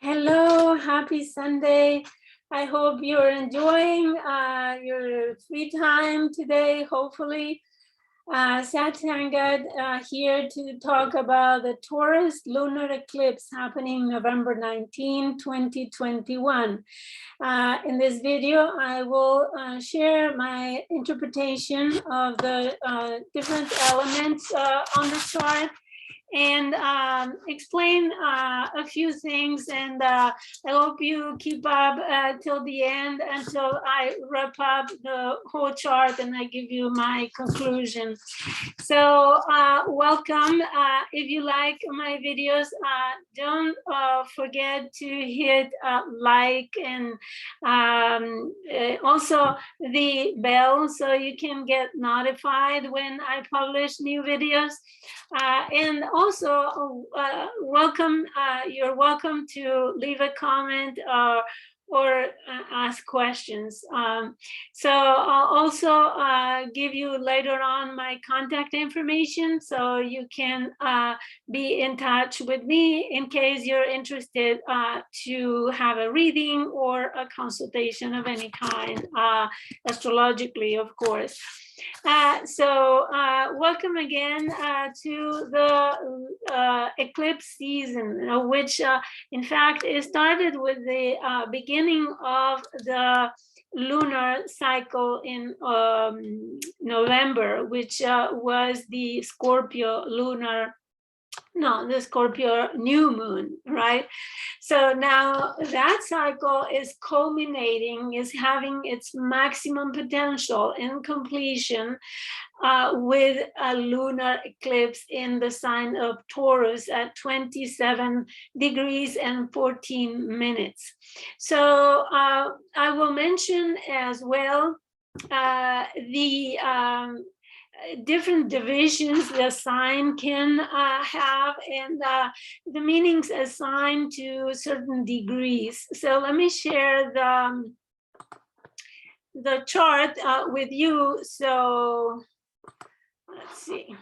Hello, happy Sunday. I hope you're enjoying your free time today, hopefully. Satyangad here to talk about the Taurus lunar eclipse happening November 19, 2021. In this video, I will share my interpretation of the different elements on the chart and explain a few things, and I hope you keep up till the end until I wrap up the whole chart and I give you my conclusion. So welcome. If you like my videos, don't forget to hit like and also the bell so you can get notified when I publish new videos. And also welcome, you're welcome to leave a comment or ask questions. So I'll also give you later on my contact information so you can be in touch with me in case you're interested to have a reading or a consultation of any kind, astrologically, of course. So welcome again to the eclipse season, which in fact it started with the beginning of the lunar cycle in November, which was the Scorpio the Scorpio new moon, right? So now that cycle is culminating, is having its maximum potential in completion with a lunar eclipse in the sign of Taurus at 27 degrees and 14 minutes. So I will mention as well the different divisions the sign can have, and the meanings assigned to certain degrees. So let me share the chart with you. So let's see.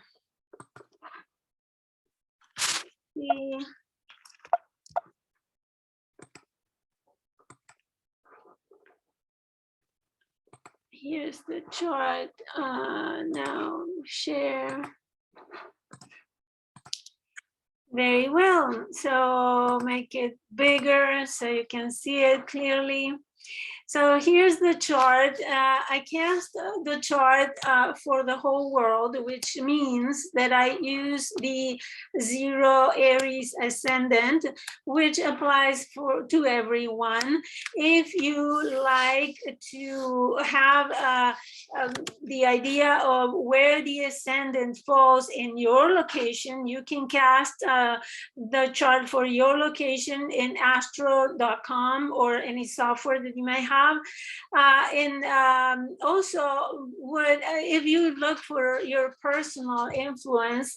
Here's the chart. Now share. Very well. So make it bigger so you can see it clearly. So here's the chart. I cast the chart for the whole world, which means that I use the 0 Aries ascendant, which applies to everyone. If you like to have the idea of where the ascendant falls in your location, you can cast the chart for your location in astro.com or any software that you may have. And also, if you look for your personal influence,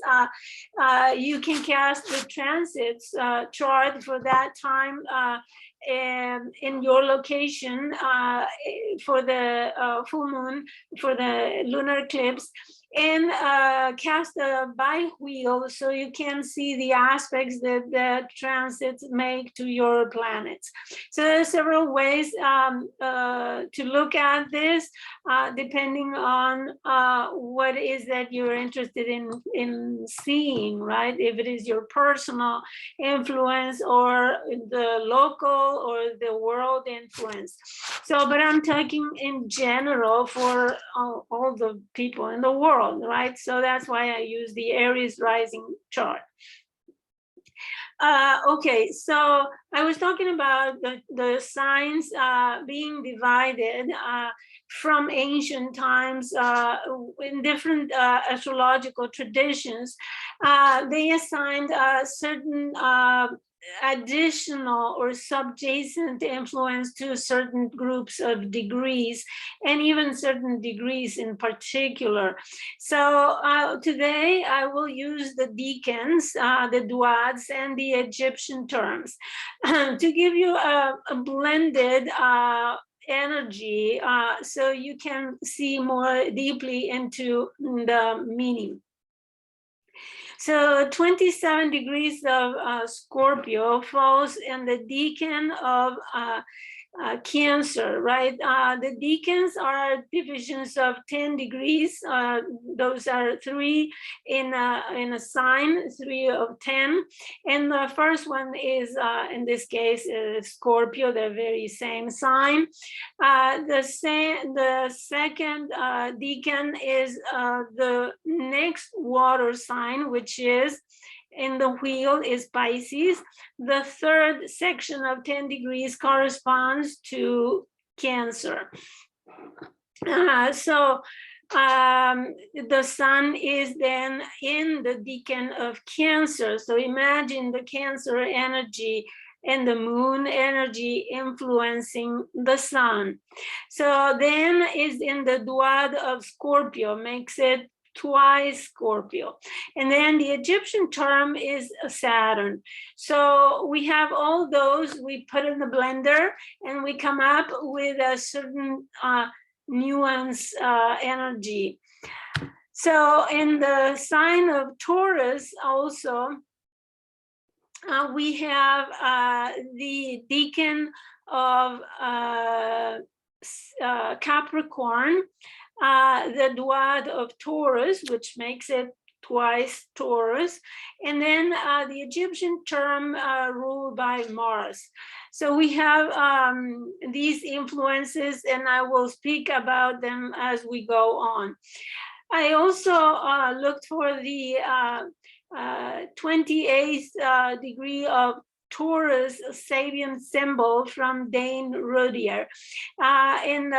you can cast the transits chart for that time in your location for the full moon, for the lunar eclipse, and cast a bi-wheel so you can see the aspects that the transits make to your planets. So there are several ways to look at this, depending on what it is that you're interested in seeing, right? If it is your personal influence or the local or the world influence. So, but I'm talking in general for all the people in the world, right? So that's why I use the Aries rising chart. Okay, so I was talking about the signs being divided from ancient times in different astrological traditions. They assigned certain additional or subjacent influence to certain groups of degrees, and even certain degrees in particular. So today I will use the decans, the duads, and the Egyptian terms to give you a blended energy so you can see more deeply into the meaning. So 27 degrees of Scorpio falls in the decan of Cancer, right? The decans are divisions of 10 degrees. Those are 3 in a sign, 3 of 10. And the first one is, in this case, Scorpio, the very same sign. The second decan is the next water sign, which is in the wheel is Pisces. The third section of 10 degrees corresponds to Cancer. So the sun is then in the decan of Cancer. So imagine the Cancer energy and the moon energy influencing the sun. So then is in the duad of Scorpio, makes it twice Scorpio. And then the Egyptian term is Saturn. So we have all those, we put in the blender and we come up with a certain nuance energy. So in the sign of Taurus also, we have the decan of Capricorn, the duad of Taurus, which makes it twice Taurus, and then the Egyptian term ruled by Mars. So we have these influences, and I will speak about them as we go on. I also looked for the 28th degree of Taurus Sabian symbol from Dane Rudier. In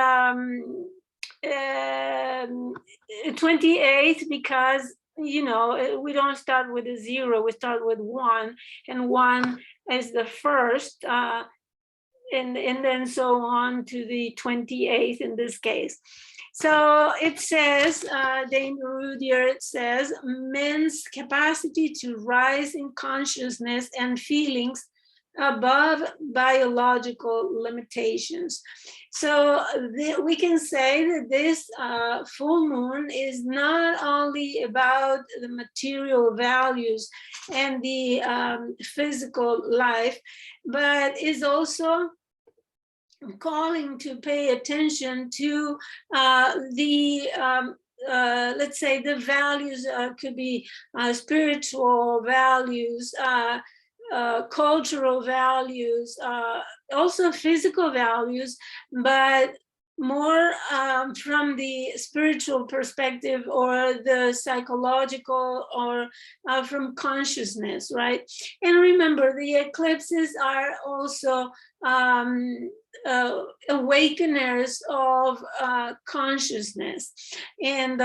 28th, because you know we don't start with a 0, we start with 1, and 1 is the first, and then so on to the 28th in this case. So it says, Dane Rudier says, men's capacity to rise in consciousness and feelings above biological limitations. So we can say that this full moon is not only about the material values and the physical life, but is also calling to pay attention to let's say the values, could be spiritual values, cultural values, also physical values, but more from the spiritual perspective or the psychological, or from consciousness, right? And remember, the eclipses are also awakeners of consciousness, and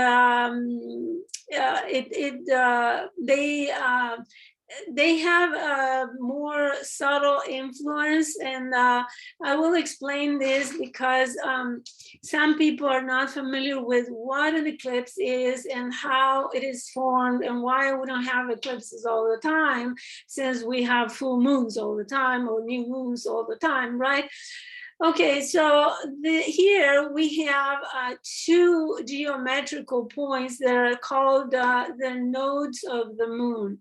they have a more subtle influence, and I will explain this because some people are not familiar with what an eclipse is and how it is formed and why we don't have eclipses all the time, since we have full moons all the time or new moons all the time, right? Okay, so here we have 2 geometrical points that are called the nodes of the moon.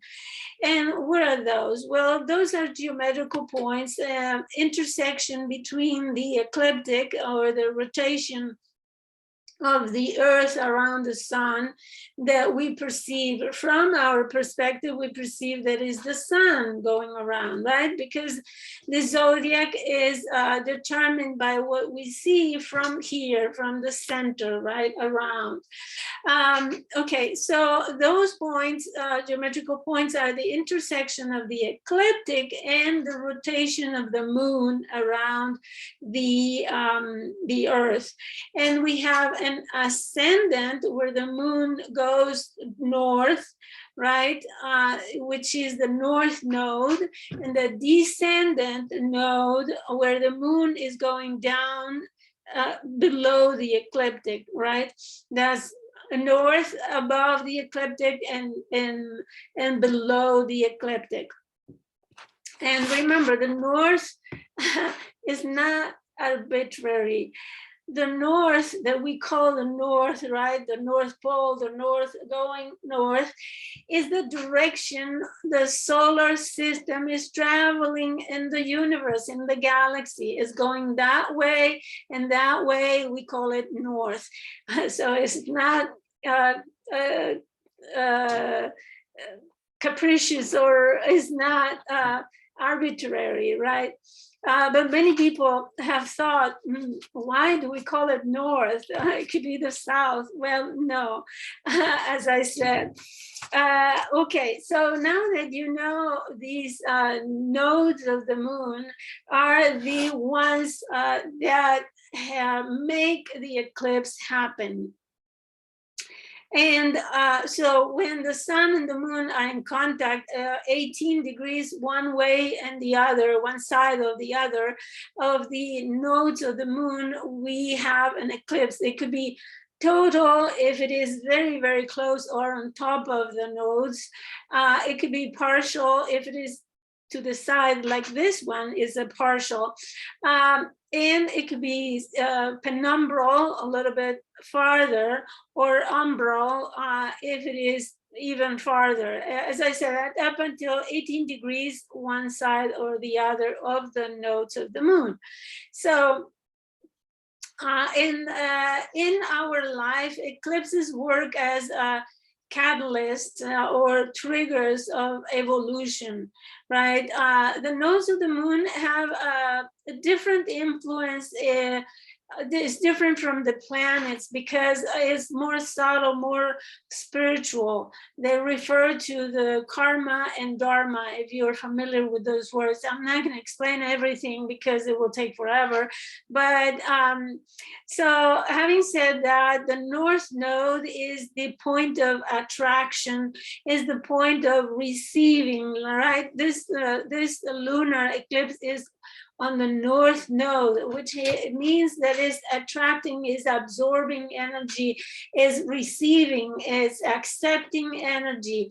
And what are those? Well, those are geometrical points, intersection between the ecliptic, or the rotation of the earth around the sun, that we perceive from our perspective. We perceive that is the sun going around, right? Because the zodiac is determined by what we see from here, from the center, right, around. Okay, so those points, geometrical points, are the intersection of the ecliptic and the rotation of the moon around the earth. And we have an ascendant where the moon goes north, right, which is the north node, and the descendant node where the moon is going down below the ecliptic, right? That's north above the ecliptic and below the ecliptic. And remember, the north is not arbitrary. the north that we call the north, right? The North Pole, the north, going north, is the direction the solar system is traveling in the universe, in the galaxy, is going that way, and that way we call it north. So it's not capricious, or is not arbitrary, right? But many people have thought, why do we call it north? It could be the south. Well, no, as I said. Okay, so now that you know these nodes of the moon are the ones that make the eclipse happen. And so when the sun and the moon are in contact, 18 degrees one way and the other, one side of the other of the nodes of the moon, we have an eclipse. It could be total if it is very, very close or on top of the nodes. It could be partial if it is to the side, like this one is a partial. And it could be penumbral, a little bit farther, or umbral if it is even farther. As I said, up until 18 degrees, one side or the other of the nodes of the moon. So in our life, eclipses work as catalysts or triggers of evolution, right? The nodes of the moon have a different influence. It's different from the planets because it's more subtle, more spiritual. They refer to the karma and dharma, if you're familiar with those words. I'm not going to explain everything because it will take forever. But so having said that, the North Node is the point of attraction, is the point of receiving, right? This lunar eclipse is on the North Node, which means that it's attracting, is absorbing energy, is receiving, is accepting energy.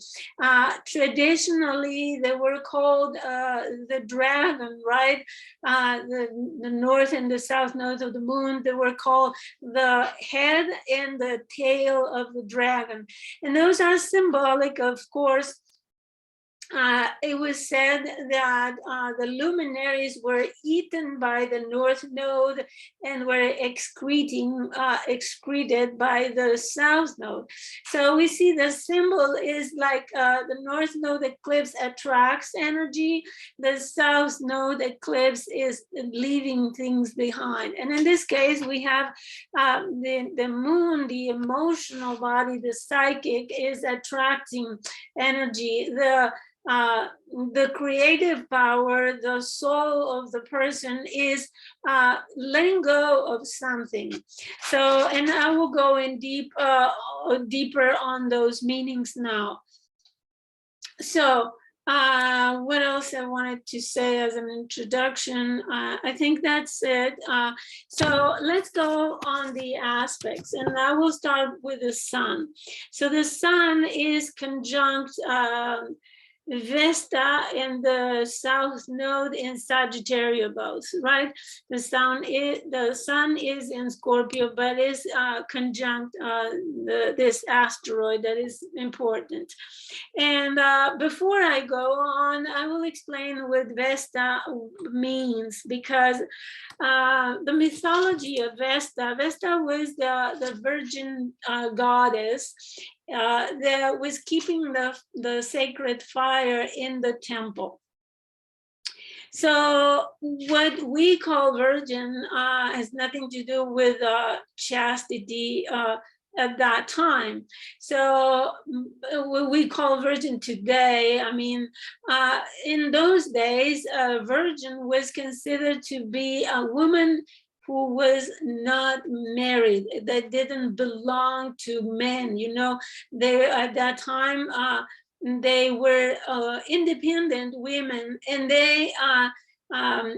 Traditionally, they were called the dragon, right? The North and the South nodes of the moon, they were called the head and the tail of the dragon. And those are symbolic, of course. It was said that the luminaries were eaten by the North Node and were excreted by the South Node. So we see the symbol is like the North Node eclipse attracts energy, the South Node eclipse is leaving things behind. And in this case, we have the moon, the emotional body, the psychic is attracting energy. The creative power, the soul of the person is letting go of something. So, and I will go in deeper on those meanings now. So, what else I wanted to say as an introduction? I think that's it. So let's go on the aspects, and I will start with the sun. So the sun is conjunct Vesta in the South Node in Sagittarius both, right? The sun is in Scorpio, but is conjunct this asteroid that is important. And before I go on, I will explain what Vesta means, because the mythology of Vesta was the virgin goddess that was keeping the sacred fire in the temple. So what we call virgin has nothing to do with chastity at that time. So what we call virgin today, I mean, in those days, a virgin was considered to be a woman who was not married, that didn't belong to men. You know, they at that time they were independent women, and they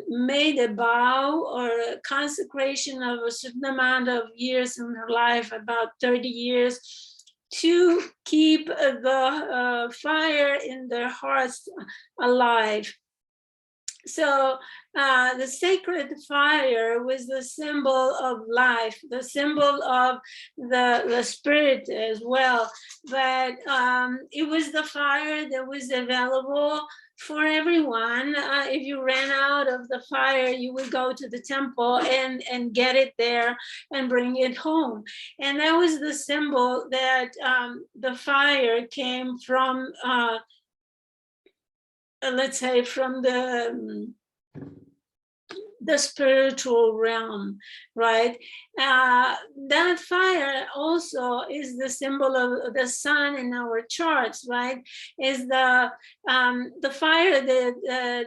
made a vow or a consecration of a certain amount of years in her life, about 30 years, to keep the fire in their hearts alive. So the sacred fire was the symbol of life, the symbol of the spirit as well. But it was the fire that was available for everyone. If you ran out of the fire, you would go to the temple and get it there and bring it home. And that was the symbol that the fire came from, let's say, from the spiritual realm, right? That fire also is the symbol of the sun in our charts, right? Is the fire that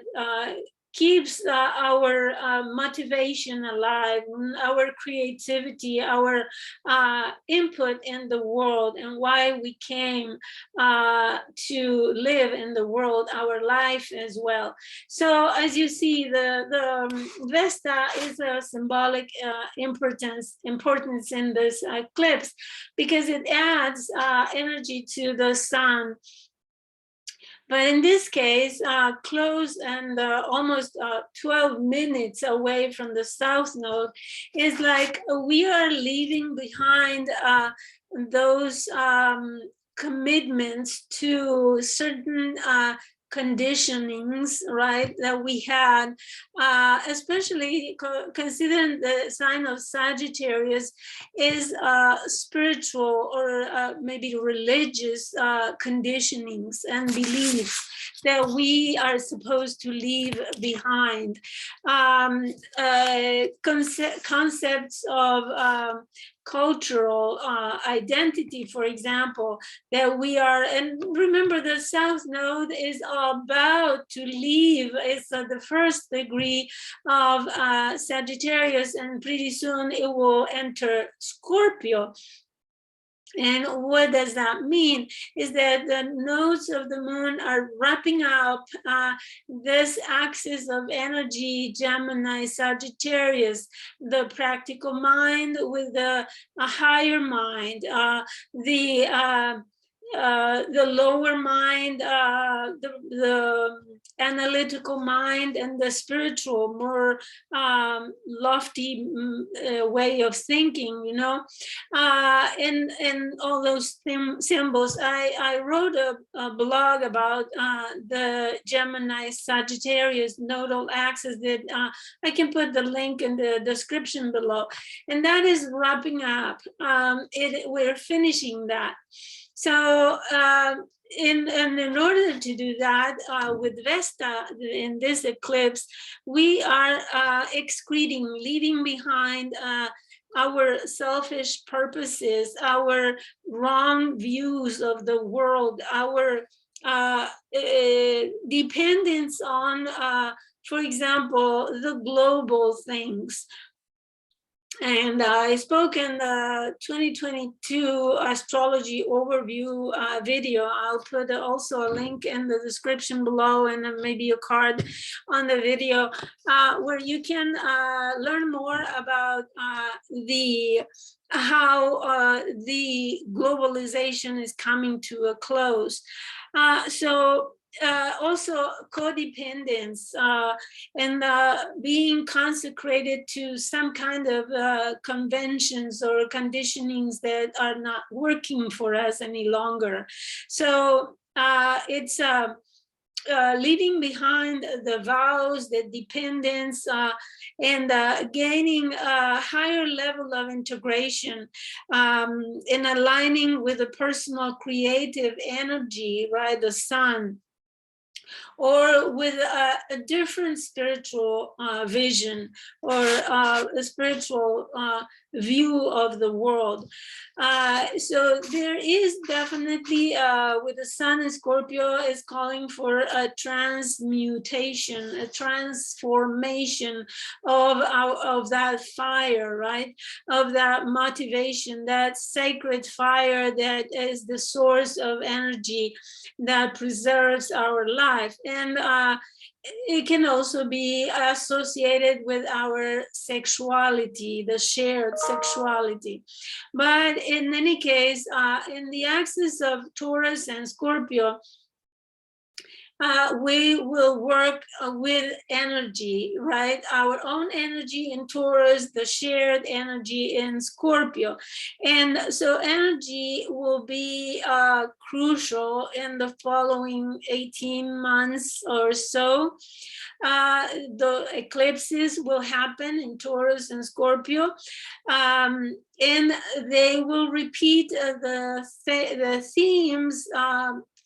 keeps our motivation alive, our creativity, our input in the world, and why we came to live in the world, our life as well. So as you see, the Vesta is a symbolic importance in this eclipse, because it adds energy to the sun. But in this case, close and almost 12 minutes away from the south node, is like we are leaving behind those commitments to certain conditionings, right, that we had, especially considering the sign of Sagittarius is spiritual or maybe religious conditionings and beliefs that we are supposed to leave behind. Concepts of cultural identity, for example, that we are, and remember the south node is about to leave. It's the first degree of Sagittarius, and pretty soon it will enter Scorpio. And what does that mean? Is that the nodes of the moon are wrapping up this axis of energy, Gemini, Sagittarius, the practical mind with the higher mind, the lower mind, the analytical mind, and the spiritual, more lofty way of thinking, you know, and all those symbols. I wrote a blog about the Gemini Sagittarius nodal axis that I can put the link in the description below, and that is wrapping up. We're finishing that. So in order to do that, with Vesta in this eclipse, we are excreting, leaving behind our selfish purposes, our wrong views of the world, our dependence on, for example, the global things. And I spoke in the 2022 astrology overview video. I'll put also a link in the description below, and maybe a card on the video, where you can learn more about how the globalization is coming to a close. Also codependence and being consecrated to some kind of conventions or conditionings that are not working for us any longer. So it's leaving behind the vows, the dependence, and gaining a higher level of integration and aligning with the personal creative energy, right, the sun, or with a different spiritual vision or a spiritual view of the world. So there is definitely, with the sun in Scorpio, is calling for a transmutation, a transformation of that fire, right? Of that motivation, that sacred fire that is the source of energy that preserves our life. And it can also be associated with our sexuality, the shared sexuality. But in any case, in the axis of Taurus and Scorpio, we will work with energy, right? Our own energy in Taurus, the shared energy in Scorpio. And so energy will be crucial in the following 18 months or so. The eclipses will happen in Taurus and Scorpio, and they will repeat the themes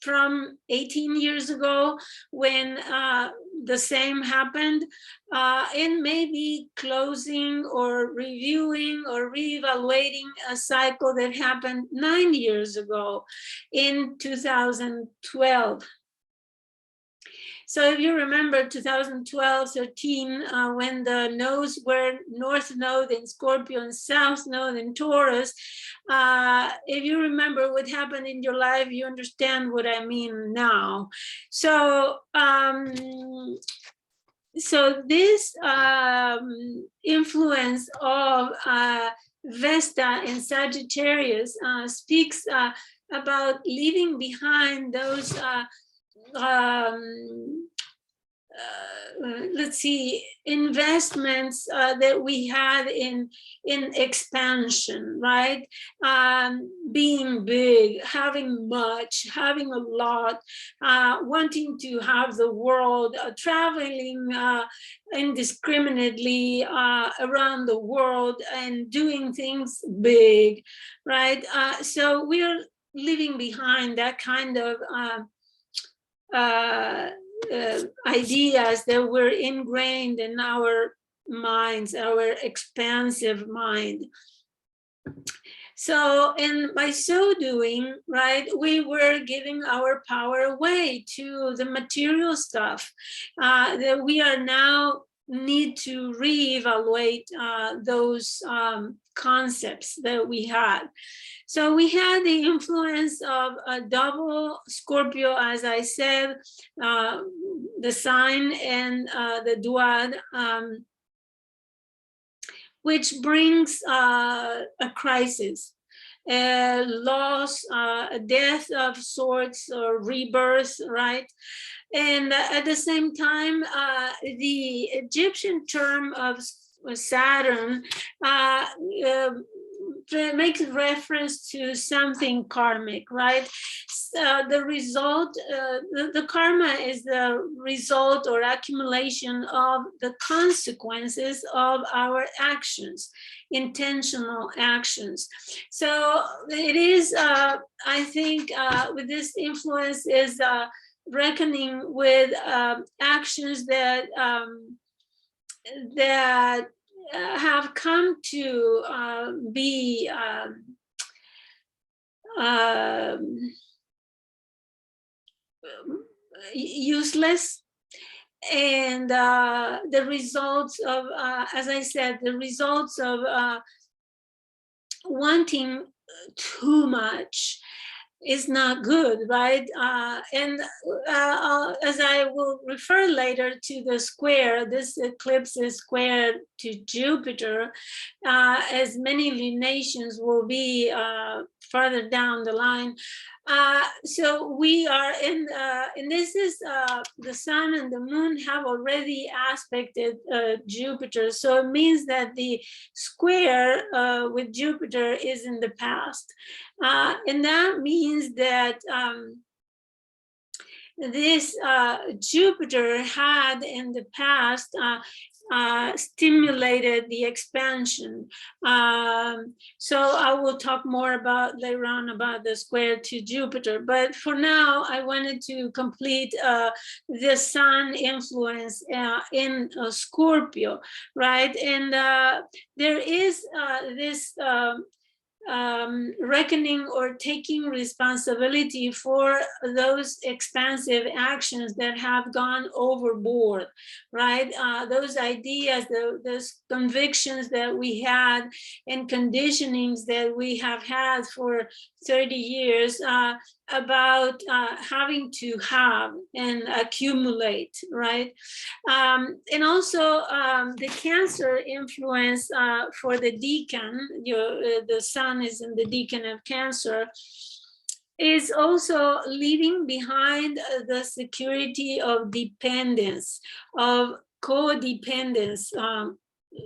from 18 years ago when the same happened, and maybe closing or reviewing or reevaluating a cycle that happened 9 years ago in 2012. So if you remember 2012, 13, when the nodes were North Node in Scorpio and South Node in Taurus, if you remember what happened in your life, you understand what I mean now. So, so this influence of Vesta in Sagittarius speaks about leaving behind those let's see, investments that we had in expansion, right? Being big, having much, having a lot, wanting to have the world, traveling indiscriminately around the world and doing things big, right? So we are leaving behind that kind of ideas that were ingrained in our minds, our expansive mind. So, and by so doing, right, we were giving our power away to the material stuff that we are now need to reevaluate those concepts that we had. So we had the influence of a double Scorpio, as I said, the sign and the duad, which brings a crisis, a loss, a death of sorts, or rebirth, right? And at the same time, the Egyptian term of Saturn makes reference to something karmic, right? The result, the karma is the result or accumulation of the consequences of our actions, intentional actions. So it is, I think, with this influence is reckoning with actions that that have come to be useless, and the results of, as I said, the results of wanting too much is not good, right? And as I will refer later to the square, this eclipse is square to Jupiter, as many lunations will be further down the line. So we are in, and this is the sun and the moon have already aspected Jupiter. So it means that the square with Jupiter is in the past. And that means that this Jupiter had in the past stimulated the expansion. So I will talk more about later on about the square to Jupiter. But for now, I wanted to complete the sun influence in Scorpio, right? And there is this reckoning or taking responsibility for those expansive actions that have gone overboard, right? Those ideas, those convictions that we had and conditionings that we have had for 30 years about having to have and accumulate, right? And also the Cancer influence for the decan, the sun is in the decan of Cancer. is also leaving behind the security of dependence, of codependence,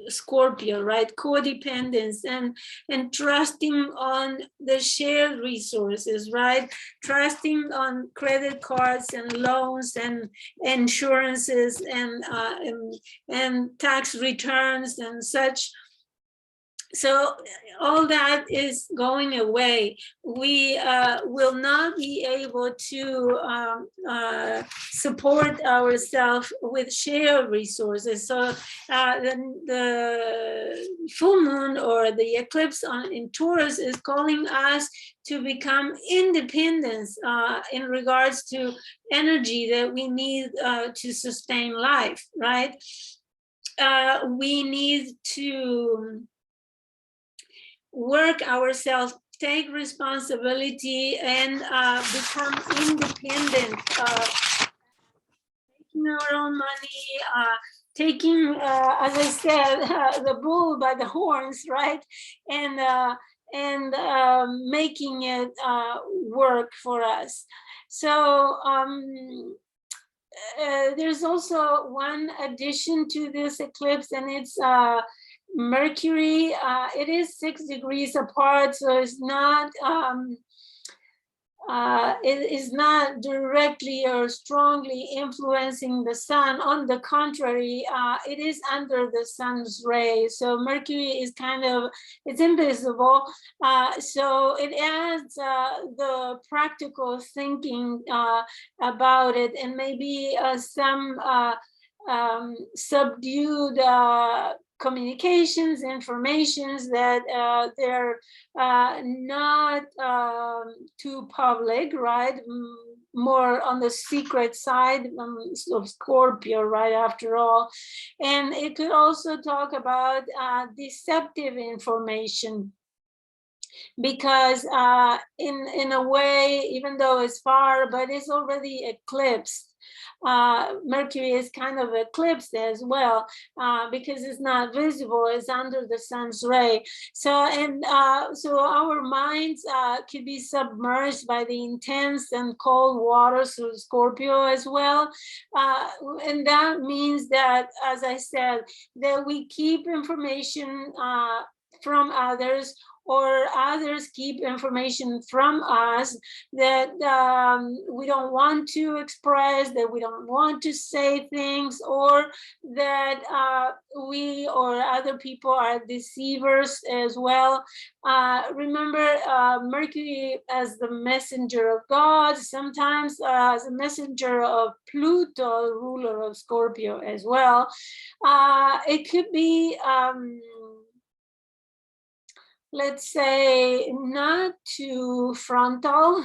Scorpio, right? Codependence and trusting on the shared resources, right? Trusting on credit cards and loans and insurances and tax returns and such. So all that is going away. We will not be able to support ourselves with shared resources. So the full moon or the eclipse in Taurus is calling us to become independent in regards to energy that we need to sustain life, right? We need to work ourselves, take responsibility, and become independent, taking our own money, taking, as I said, the bull by the horns, right? And making it work for us. So there's also one addition to this eclipse, and it's Mercury. It is 6 degrees apart, so it's not it is not directly or strongly influencing the sun. On the contrary, it is under the sun's rays. So Mercury is kind of, it's invisible. So it adds the practical thinking about it, and maybe some subdued communications, informations that they're not too public, right? More on the secret side of Scorpio, right, after all. And it could also talk about deceptive information, because in a way, even though it's far, but it's already eclipsed. Mercury is kind of eclipsed as well, because it's not visible, it's under the sun's ray. So, and so our minds could be submerged by the intense and cold waters of Scorpio as well. And that means that, as I said, that we keep information from others, or others keep information from us that we don't want to express, that we don't want to say things, or that we or other people are deceivers as well. Remember, Mercury as the messenger of God, sometimes as a messenger of Pluto, ruler of Scorpio as well. It could be let's say, not too frontal,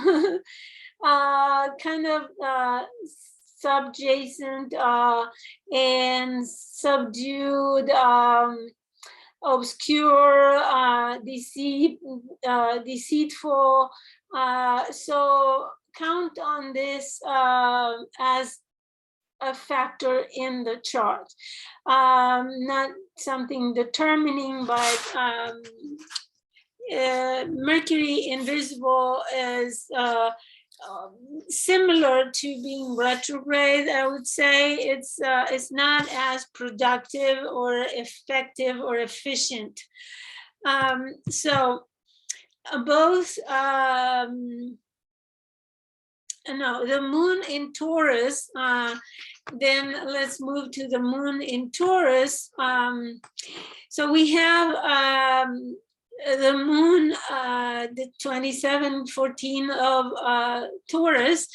kind of subjacent and subdued, obscure, deceitful. So count on this as a factor in the chart. Not something determining, but Mercury invisible is similar to being retrograde. I would say it's not as productive or effective or efficient. So both no, the moon in Taurus, then let's move to the moon in Taurus. So we have the moon, the 2714 of Taurus,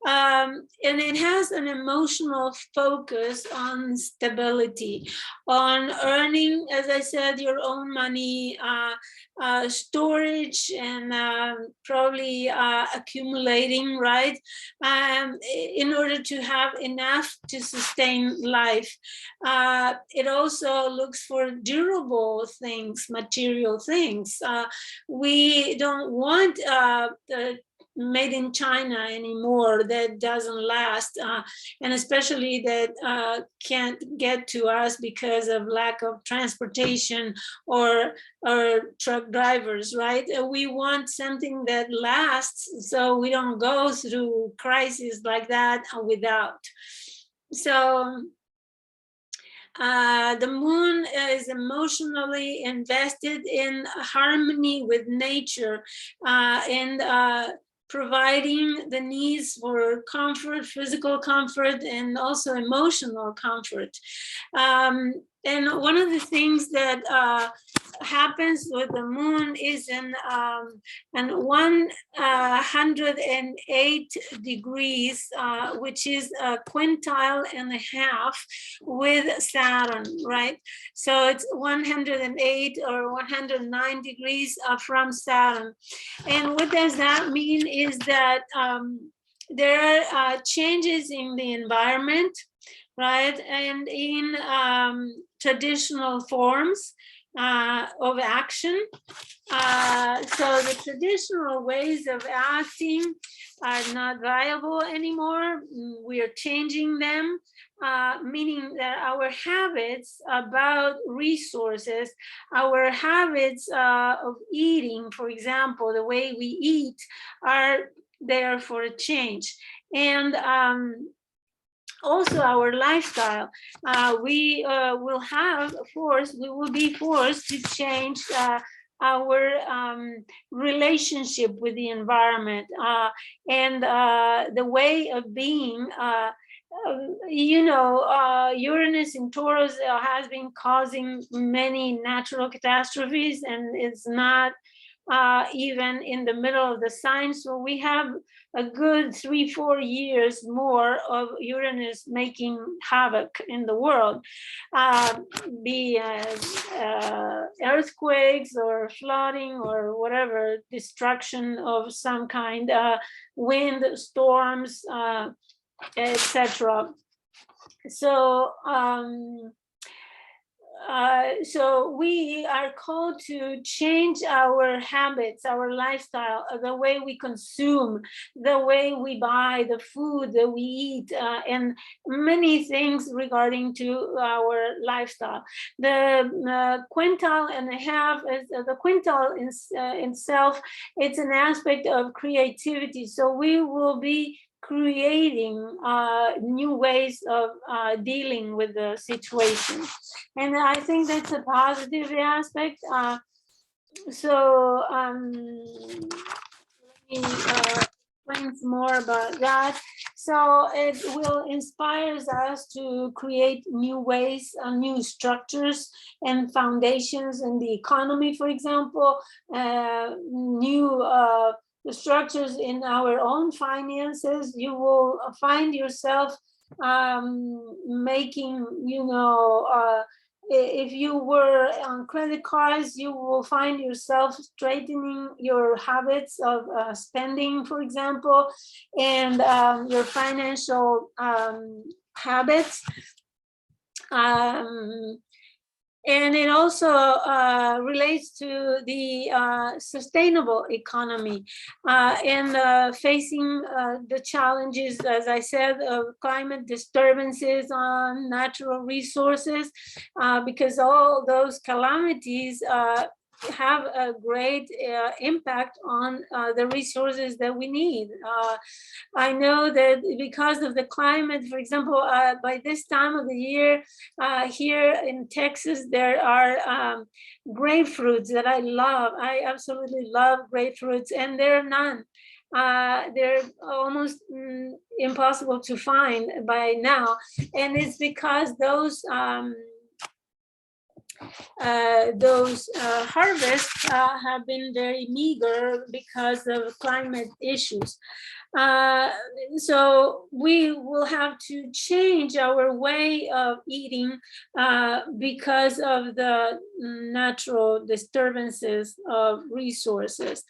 and it has an emotional focus on stability, on earning, as I said, your own money, storage, and probably accumulating, right, in order to have enough to sustain life. It also looks for durable things, material things. We don't want the made in China anymore, that doesn't last, and especially that can't get to us because of lack of transportation or truck drivers, right? We want something that lasts, so we don't go through crises like that without. So the moon is emotionally invested in harmony with nature, and providing the needs for comfort, physical comfort, and also emotional comfort. And one of the things that happens with the moon is in 108 degrees, which is a quintile and a half with Saturn, right? So it's 108 or 109 degrees from Saturn. And what does that mean is that there are changes in the environment, right? And in traditional forms of action. So the traditional ways of acting are not viable anymore. We are changing them, meaning that our habits about resources, our habits of eating, for example, the way we eat, are there for a change. And also our lifestyle, we will be forced to change our relationship with the environment, and the way of being. Uranus in Taurus has been causing many natural catastrophes, and it's not even in the middle of the sign. So we have a good 3-4 years more of Uranus making havoc in the world, be earthquakes or flooding or whatever, destruction of some kind, wind, storms, etc. So so we are called to change our habits, our lifestyle, the way we consume, the way we buy, the food that we eat, and many things regarding to our lifestyle. The quintile and a half is the quintile itself. It's an aspect of creativity. So we will be creating new ways of dealing with the situation. And I think that's a positive aspect. So let me explain more about that. So it will inspire us to create new ways, new structures and foundations in the economy, for example, new structures in our own finances. You will find yourself making, if you were on credit cards, you will find yourself straightening your habits of spending, for example, and your financial habits. And it also relates to the sustainable economy and facing the challenges, as I said, of climate disturbances on natural resources, because all those calamities have a great impact on the resources that we need. I know that because of the climate, for example, by this time of the year, here in Texas, there are grapefruits that I love. I absolutely love grapefruits, and there are none. They're almost impossible to find by now. And it's because those harvests have been very meager because of climate issues. So we will have to change our way of eating because of the natural disturbances of resources.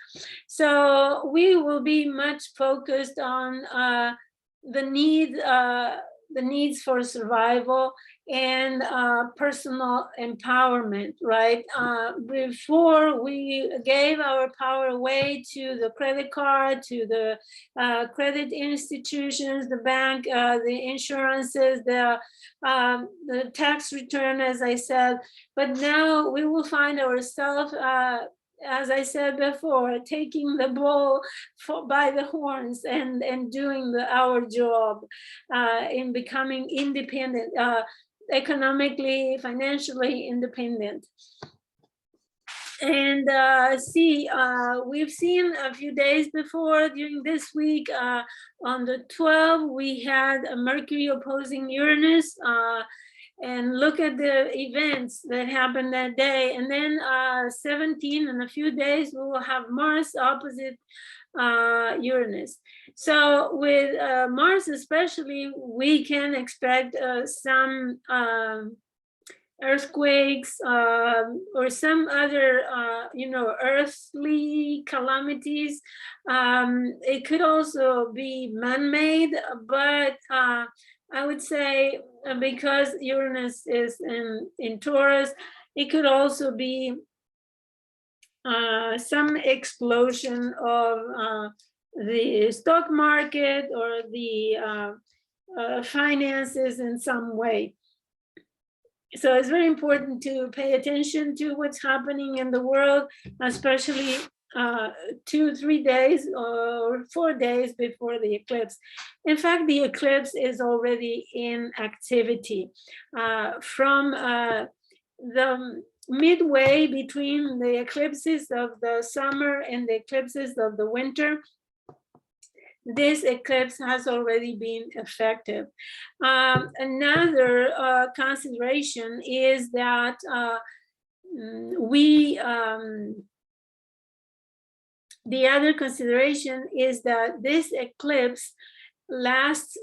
So we will be much focused on the need the needs for survival and personal empowerment, right? Before we gave our power away to the credit card, to the credit institutions, the bank, the insurances, the tax return, as I said. But now we will find ourselves, as I said before, taking the bull by the horns and doing our job in becoming independent, economically, financially independent. And we've seen a few days before during this week, on the 12th, we had a Mercury opposing Uranus, and look at the events that happened that day. And then 17, in a few days, we will have Mars opposite Uranus. So with Mars especially, we can expect some earthquakes or some other, earthly calamities. It could also be man-made, but I would say because Uranus is in Taurus, it could also be some explosion of the stock market or the finances in some way. So it's very important to pay attention to what's happening in the world, especially 2-3 days or 4 days before the eclipse. In fact, the eclipse is already in activity from the midway between the eclipses of the summer and the eclipses of the winter. This eclipse has already been effective. Another consideration is that the other consideration is that this eclipse lasts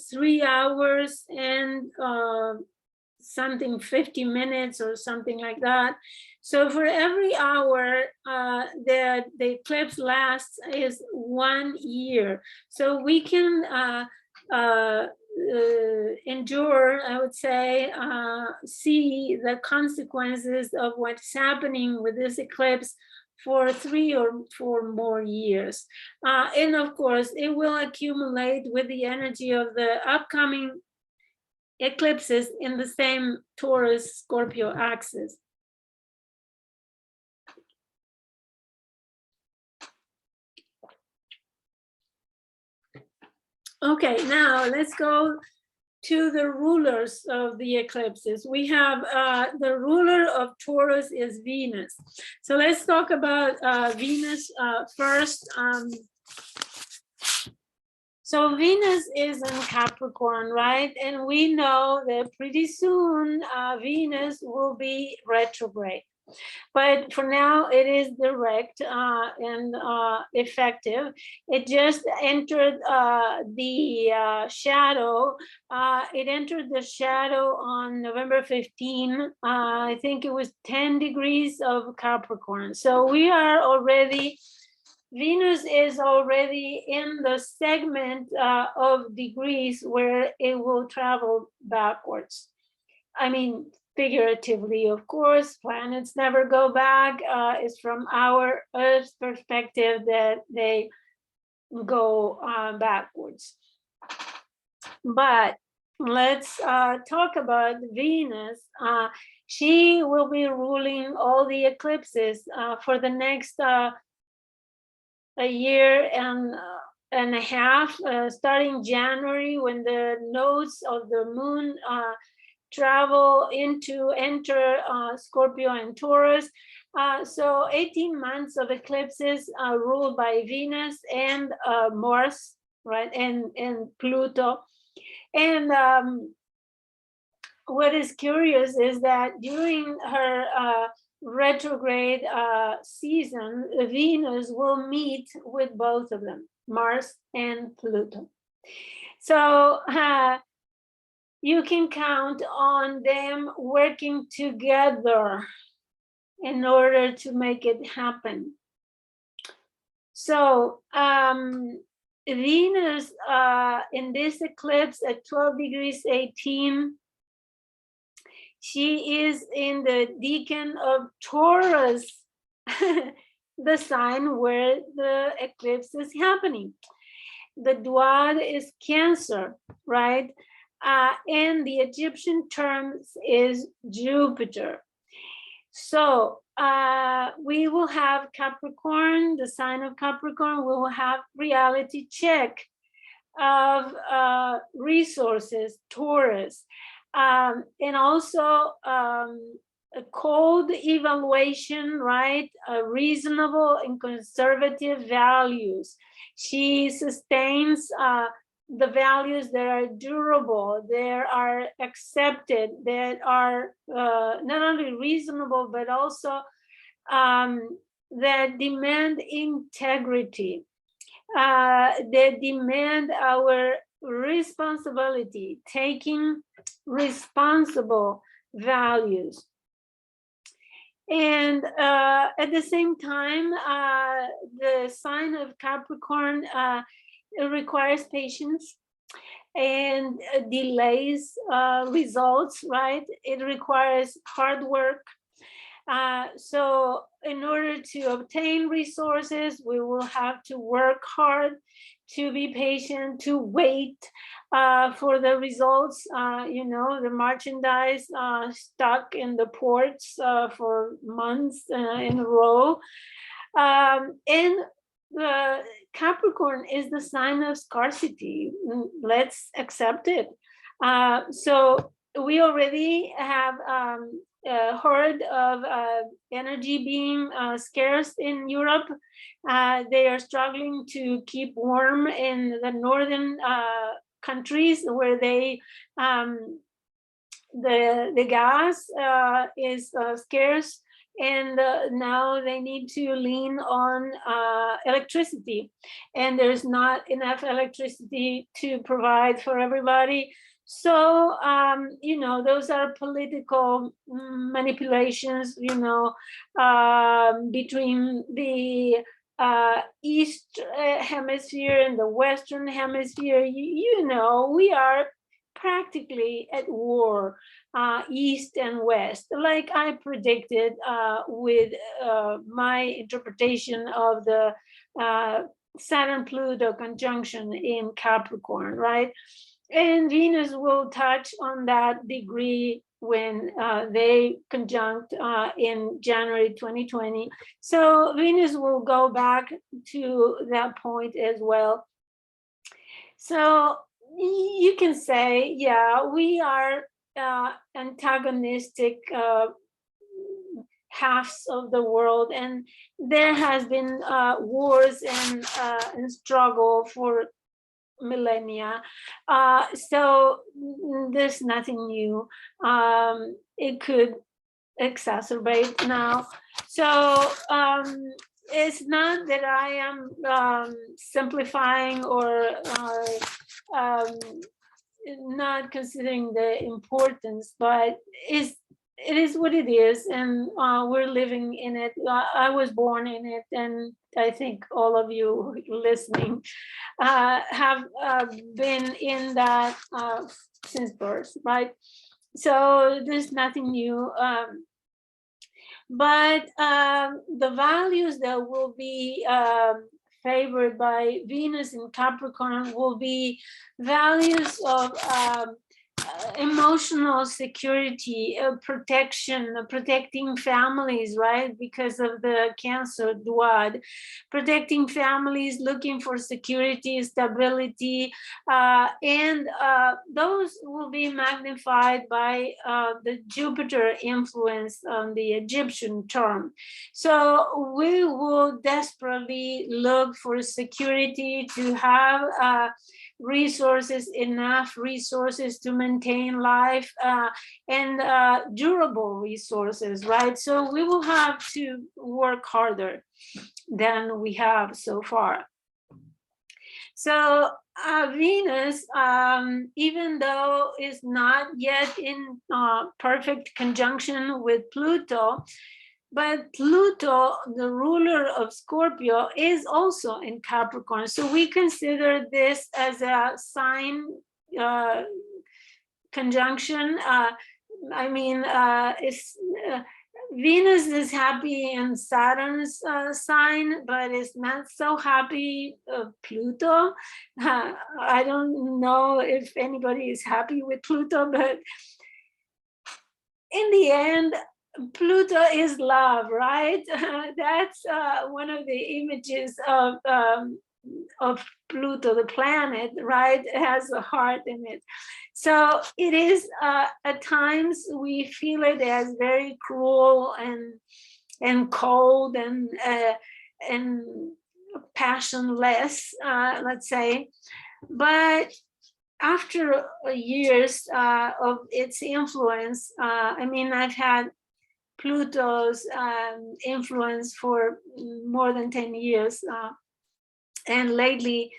3 hours and something 50 minutes or something like that. So for every hour that the eclipse lasts is 1 year. So we can endure, I would say, see the consequences of what's happening with this eclipse for 3 or 4 more years. And of course, it will accumulate with the energy of the upcoming eclipses in the same Taurus Scorpio axis. Okay, now let's go to the rulers of the eclipses. We have the ruler of Taurus is Venus. So let's talk about Venus first. So Venus is in Capricorn, right? And we know that pretty soon Venus will be retrograde. But for now, it is direct and effective. It just entered the shadow. It entered the shadow on November 15. I think it was 10 degrees of Capricorn. So we are already, Venus is already in the segment of degrees where it will travel backwards. I mean, figuratively, of course, planets never go back. It's from our Earth's perspective that they go backwards. But let's talk about Venus. She will be ruling all the eclipses for the next a year and a half, starting January, when the nodes of the moon travel enter Scorpio and Taurus. So 18 months of eclipses ruled by Venus and Mars, right, and Pluto. And what is curious is that during her retrograde season, Venus will meet with both of them, Mars and Pluto. So you can count on them working together in order to make it happen. So Venus in this eclipse at 12 degrees 18, she is in the decan of Taurus, the sign where the eclipse is happening. The Duad is Cancer, right? And the Egyptian terms is Jupiter. So we will have Capricorn, the sign of Capricorn, we will have reality check of resources, Taurus, and also a cold evaluation, right? Reasonable and conservative values. She sustains the values that are durable, that are accepted, that are not only reasonable, but also that demand integrity, that demand our responsibility, taking responsible values. And at the same time, the sign of Capricorn it requires patience and delays results, right? It requires hard work. So in order to obtain resources, we will have to work hard, to be patient, to wait for the results. You know, the merchandise stuck in the ports for months in a row. And Capricorn is the sign of scarcity. Let's accept it. So we already have heard of energy being scarce in Europe. They are struggling to keep warm in the northern countries where they the gas is scarce, and now they need to lean on electricity, and there's not enough electricity to provide for everybody. So you know, those are political manipulations, you know, between the east hemisphere and the western hemisphere. You know, we are practically at war, east and west, like I predicted with my interpretation of the Saturn-Pluto conjunction in Capricorn, right? And Venus will touch on that degree when they conjunct in January 2020. So Venus will go back to that point as well. So you can say, yeah, we are antagonistic halves of the world, and there has been wars and struggle for millennia. So there's nothing new. It could exacerbate now. So it's not that I am simplifying or not considering the importance, but it is what it is, and we're living in it. I was born in it, and I think all of you listening have been in that since birth, right? So there's nothing new. But the values that will be favored by Venus in Capricorn will be values of emotional security, protection, protecting families, right? Because of the Cancer Duad, protecting families, looking for security, stability, and those will be magnified by the Jupiter influence on the Egyptian term. So we will desperately look for security, to have resources, enough resources to maintain life, and durable resources, right? So we will have to work harder than we have so far. So Venus, even though is not yet in perfect conjunction with Pluto, But Pluto, the ruler of Scorpio, is also in Capricorn. So we consider this as a sign conjunction. I mean, it's Venus is happy in Saturn's sign, but it's not so happy Pluto. I don't know if anybody is happy with Pluto, but in the end, Pluto is love, right? That's one of the images of Pluto, the planet, right? It has a heart in it. So it is, at times we feel it as very cruel and cold and passionless, let's say. But after years of its influence, I mean, I've had Pluto's influence for more than 10 years, and lately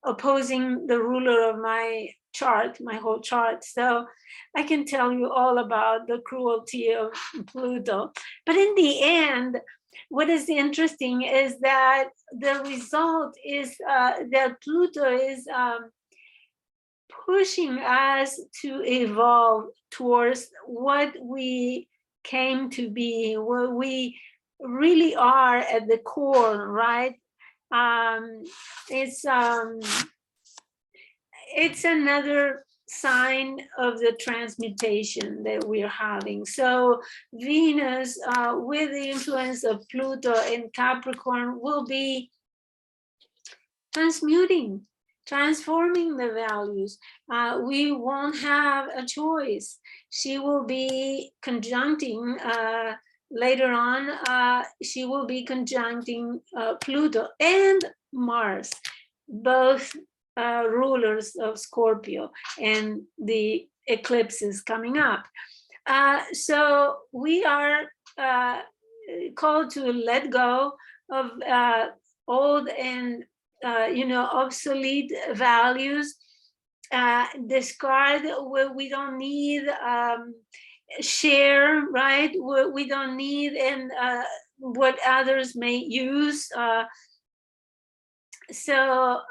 opposing the ruler of my chart, my whole chart. So I can tell you all about the cruelty of Pluto. But in the end, what is interesting is that the result is that Pluto is pushing us to evolve towards what we came to be, what we really are at the core, right? It's another sign of the transmutation that we're having. So Venus, with the influence of Pluto in Capricorn, will be transmuting, transforming the values. We won't have a choice. She will be conjuncting later on. She will be conjuncting Pluto and Mars, both rulers of Scorpio, and the eclipses coming up. So we are called to let go of old and obsolete values, discard what we don't need, share, right, what we don't need, and what others may use. So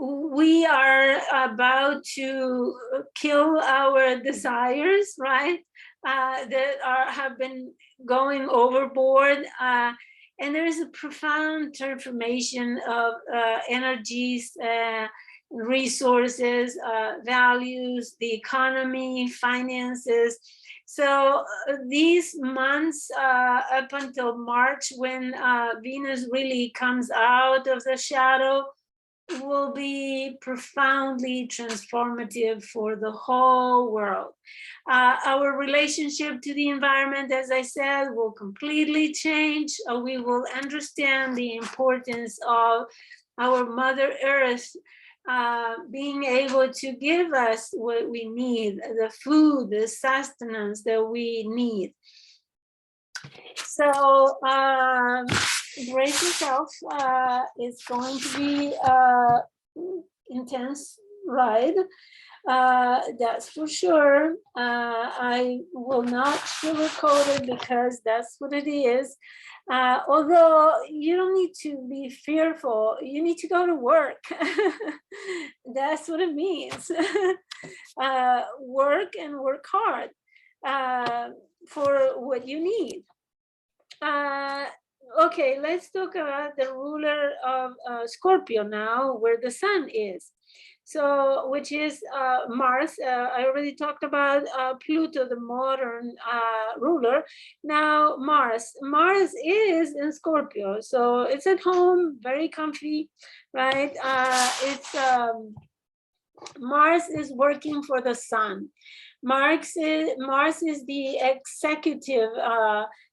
we are about to kill our desires, right, that have been going overboard. And there is a profound transformation of energies, resources, values, the economy, finances. So these months up until March, when Venus really comes out of the shadow, will be profoundly transformative for the whole world. Our relationship to the environment, as I said, will completely change. We will understand the importance of our Mother Earth being able to give us what we need, the food, the sustenance that we need. So brace yourself. It's going to be an intense ride. That's for sure. I will not sugarcoat it because that's what it is. Although you don't need to be fearful, you need to go to work. That's what it means. Work and work hard for what you need. Okay, let's talk about the ruler of Scorpio now, where the sun is. So, which is Mars. I already talked about Pluto, the modern ruler. Now, Mars. Mars is in Scorpio, so it's at home, very comfy, right? Mars is working for the sun. Mars is the executive,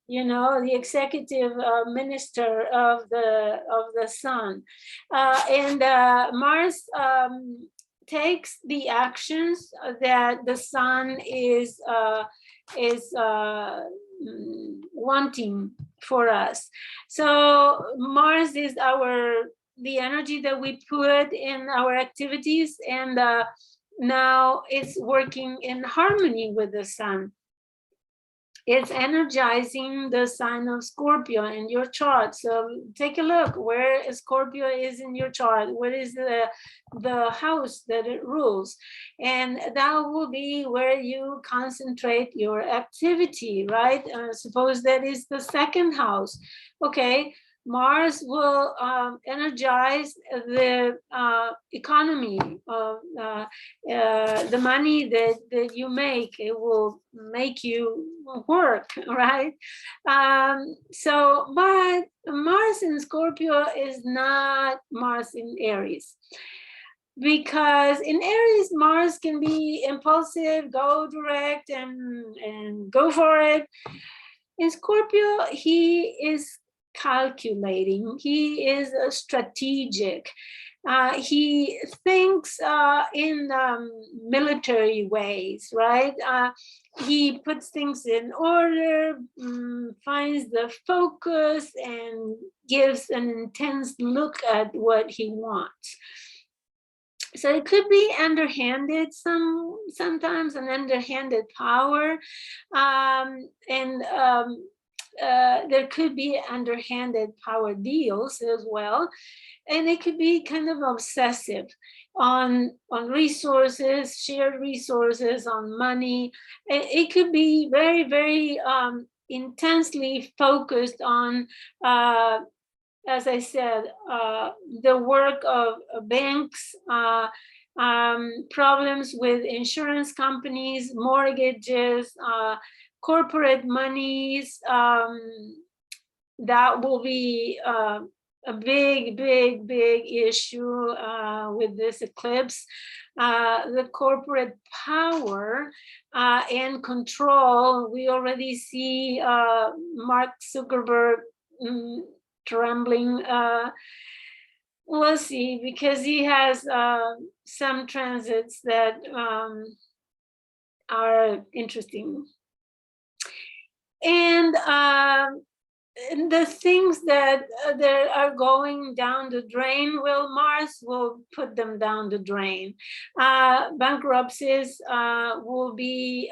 the executive minister of the sun, and Mars takes the actions that the sun is wanting for us. So Mars is the energy that we put in our activities, and now it's working in harmony with the sun. it's energizing the sign of Scorpio in your chart. So take a look where Scorpio is in your chart. What is the house that it rules? And that will be where you concentrate your activity, right? Suppose that is the second house. Okay, Mars will energize the economy of the money that you make. It will make you work, right? But Mars in Scorpio is not Mars in Aries. Because in Aries, Mars can be impulsive, go direct and go for it. In Scorpio, he is calculating, he is strategic. He thinks in military ways, right? He puts things in order, finds the focus, and gives an intense look at what he wants. So it could be underhanded sometimes, an underhanded power, there could be underhanded power deals as well, and it could be kind of obsessive on resources, shared resources, on money. It could be very, very intensely focused on. As I said, the work of banks, problems with insurance companies, mortgages, corporate monies. That will be a big, big, big issue with this eclipse. The corporate power and control. We already see Mark Zuckerberg trembling. We'll see, because he has some transits that are interesting. And the things that are going down the drain, well, Mars will put them down the drain. Bankruptcies will be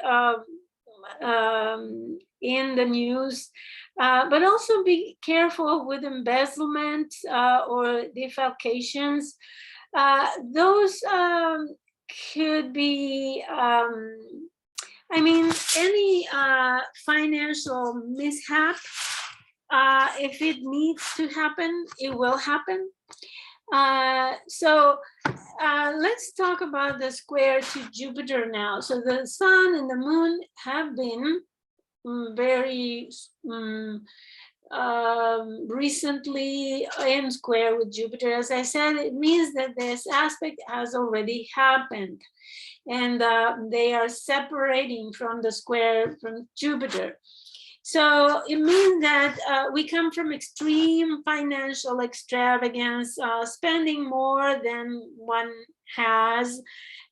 in the news. But also be careful with embezzlement or defalcations. Those could be, I mean, any financial mishap, if it needs to happen, it will happen. So let's talk about the square to Jupiter now. So the sun and the moon have been very recently in square with Jupiter. As I said, it means that this aspect has already happened, and they are separating from the square from Jupiter. So it means that we come from extreme financial extravagance, spending more than one has,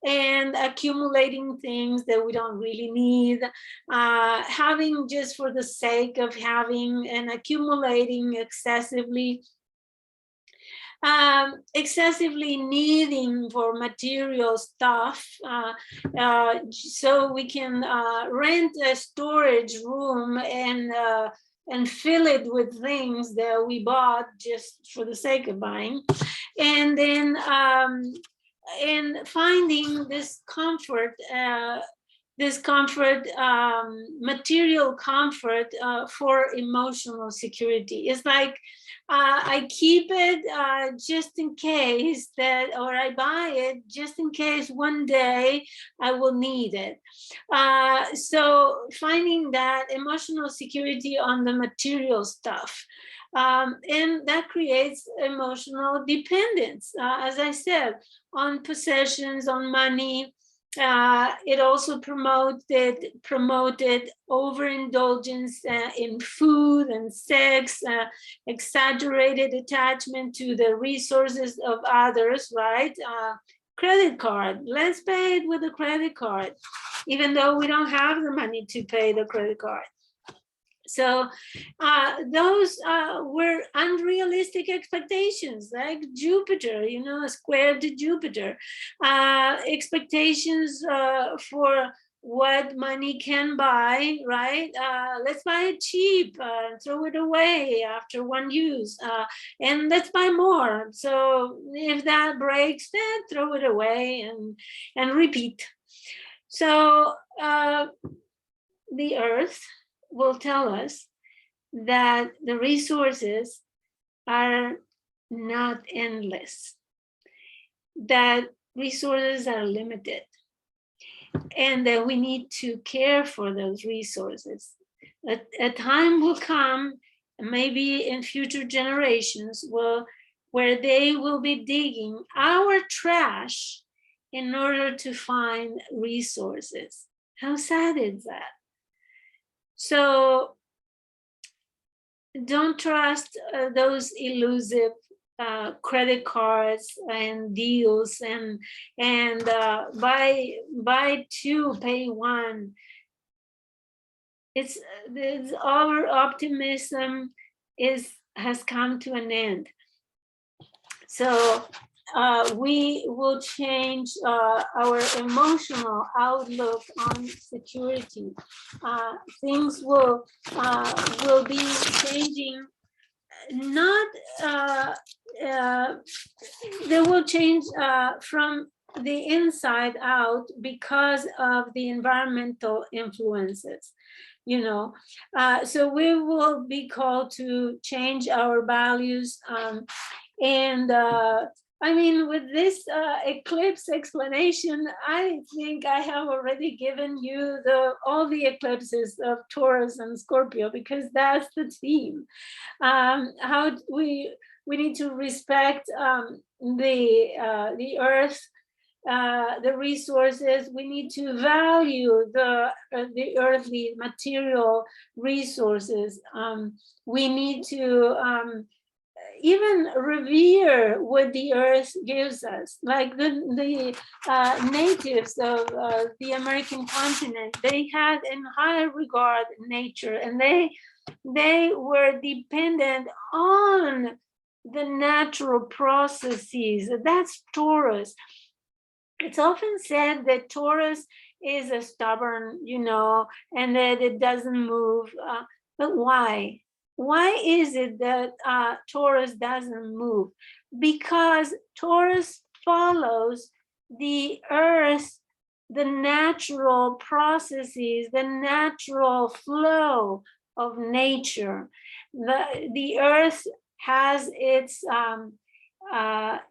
and accumulating things that we don't really need, having just for the sake of having, and accumulating excessively. Excessively needing for material stuff, so we can rent a storage room and fill it with things that we bought just for the sake of buying, and then and finding this comfort, material comfort for emotional security. It's like I keep it just in case that, or I buy it just in case one day I will need it. So finding that emotional security on the material stuff. And that creates emotional dependence, as I said, on possessions, on money. It also promoted overindulgence in food and sex, exaggerated attachment to the resources of others, right? Credit card, let's pay it with a credit card, even though we don't have the money to pay the credit card. So those were unrealistic expectations, like Jupiter, square to Jupiter. Expectations for what money can buy, right? Let's buy it cheap, throw it away after one use, and let's buy more. So if that breaks, then throw it away and repeat. So the earth will tell us that the resources are not endless, that resources are limited, and that we need to care for those resources. A time will come, maybe in future generations, where they will be digging our trash in order to find resources. How sad is that? So don't trust those elusive credit cards and deals and buy two, pay one. It's our optimism has come to an end. So we will change our emotional outlook on security. Things will be changing. Not they will change from the inside out because of the environmental influences. So we will be called to change our values, and I mean, with this eclipse explanation, I think I have already given you all the eclipses of Taurus and Scorpio, because that's the theme. How we need to respect the earth, the resources. We need to value the earthly material resources. We need to even revere what the earth gives us. Like the natives of the American continent, they had in high regard nature, and they were dependent on the natural processes. That's Taurus. It's often said that Taurus is a stubborn, and that it doesn't move. But why? Why is it that Taurus doesn't move? Because Taurus follows the earth, the natural processes, the natural flow of nature. The earth has its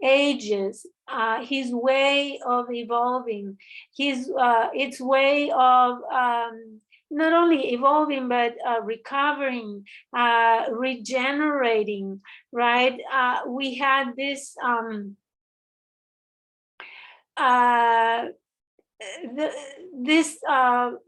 ages, his way of evolving, its way of not only evolving, but recovering, regenerating, right? We had this this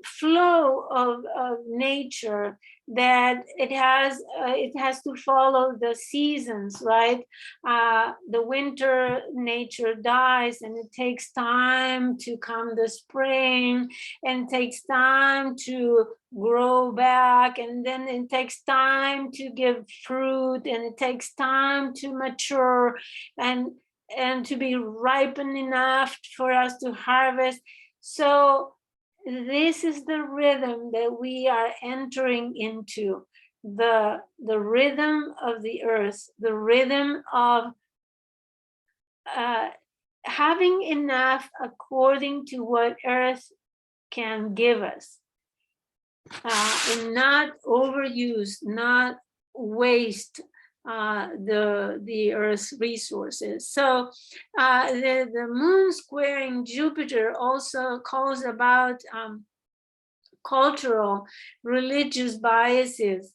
flow of nature, that it has to follow the seasons, right? The winter nature dies, and it takes time to come the spring, and takes time to grow back, and then it takes time to give fruit, and it takes time to mature and to be ripened enough for us to harvest. So this is the rhythm that we are entering into, the rhythm of the earth, the rhythm of having enough according to what earth can give us, and not overuse, not waste the Earth's resources. So the moon squaring Jupiter also calls about cultural, religious biases,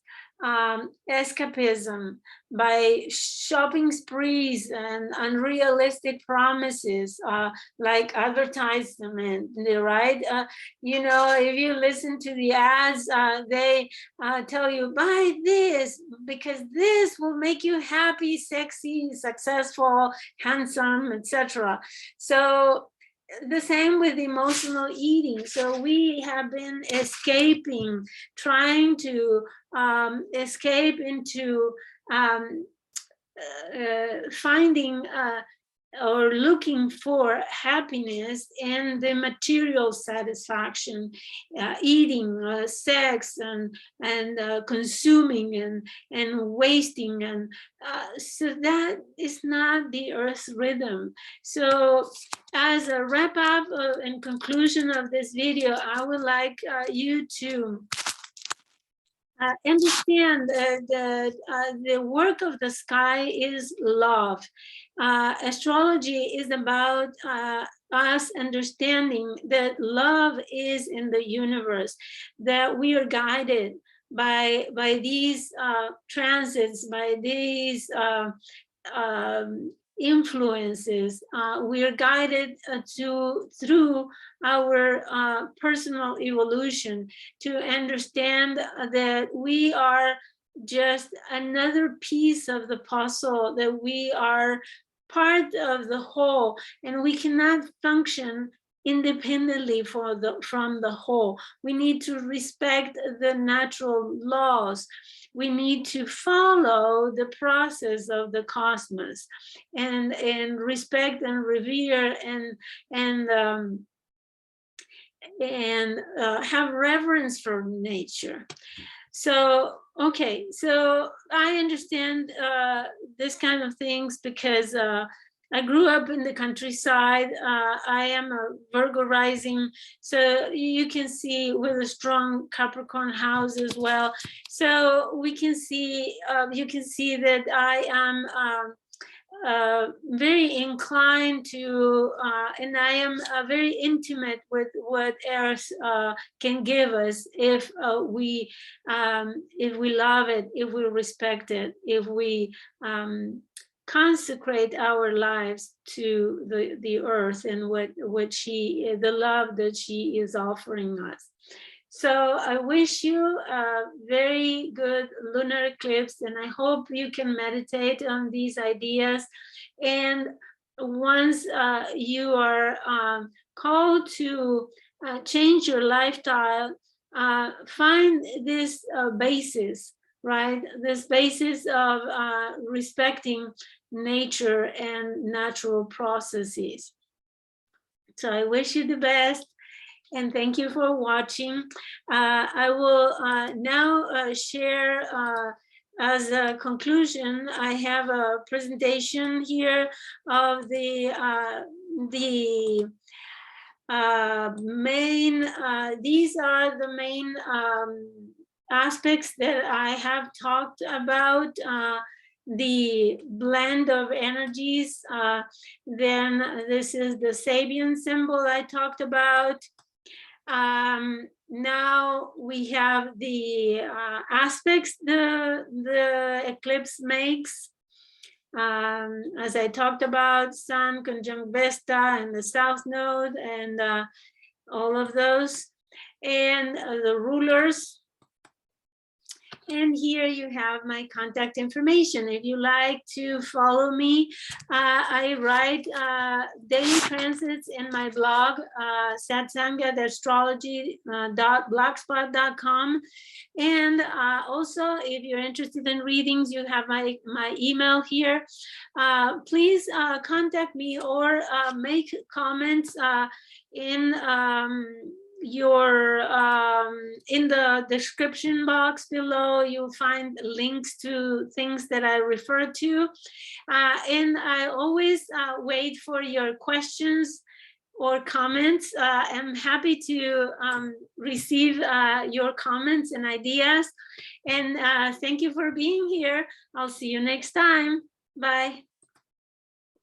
escapism, by shopping sprees and unrealistic promises, like advertisement, right? If you listen to the ads, they tell you, buy this because this will make you happy, sexy, successful, handsome, etc. So the same with emotional eating. So we have been escaping, trying to escape into finding or looking for happiness and the material satisfaction, eating, sex, and consuming and wasting, and so that is not the Earth's rhythm. So, as a wrap up and conclusion of this video, I would like you to understand that the work of the sky is love. Astrology is about us understanding that love is in the universe, that we are guided by these transits, by these influences. We are guided through our personal evolution to understand that we are just another piece of the puzzle, that we are part of the whole, and we cannot function independently from the whole. We need to respect the natural laws. We need to follow the process of the cosmos, and respect and revere and have reverence for nature. So, okay, so I understand this kind of things because I grew up in the countryside. I am a Virgo rising, so you can see with a strong Capricorn house as well. So we can see, you can see that I am very inclined to, and I am very intimate with what Earth can give us if we love it, if we respect it, if we consecrate our lives to the Earth and what she, the love that she is offering us. So I wish you a very good lunar eclipse, and I hope you can meditate on these ideas. And once you are called to change your lifestyle, find this basis, right? This basis of respecting nature and natural processes. So I wish you the best. And thank you for watching. I will now share as a conclusion. I have a presentation here of the main. These are the main aspects that I have talked about. The blend of energies. Then this is the Sabian symbol I talked about. Now we have the aspects the eclipse makes. As I talked about, Sun conjunct Vesta and the South Node and all of those, and the rulers. And here you have my contact information. If you like to follow me, I write daily transits in my blog, satsanga.astrology.blogspot.com. And also, if you're interested in readings, you have my email here. Please contact me or make comments in your in the description box below. You'll find links to things that I refer to, and I always wait for your questions or comments. I'm happy to receive your comments and ideas, and thank you for being here. I'll see you next time. Bye.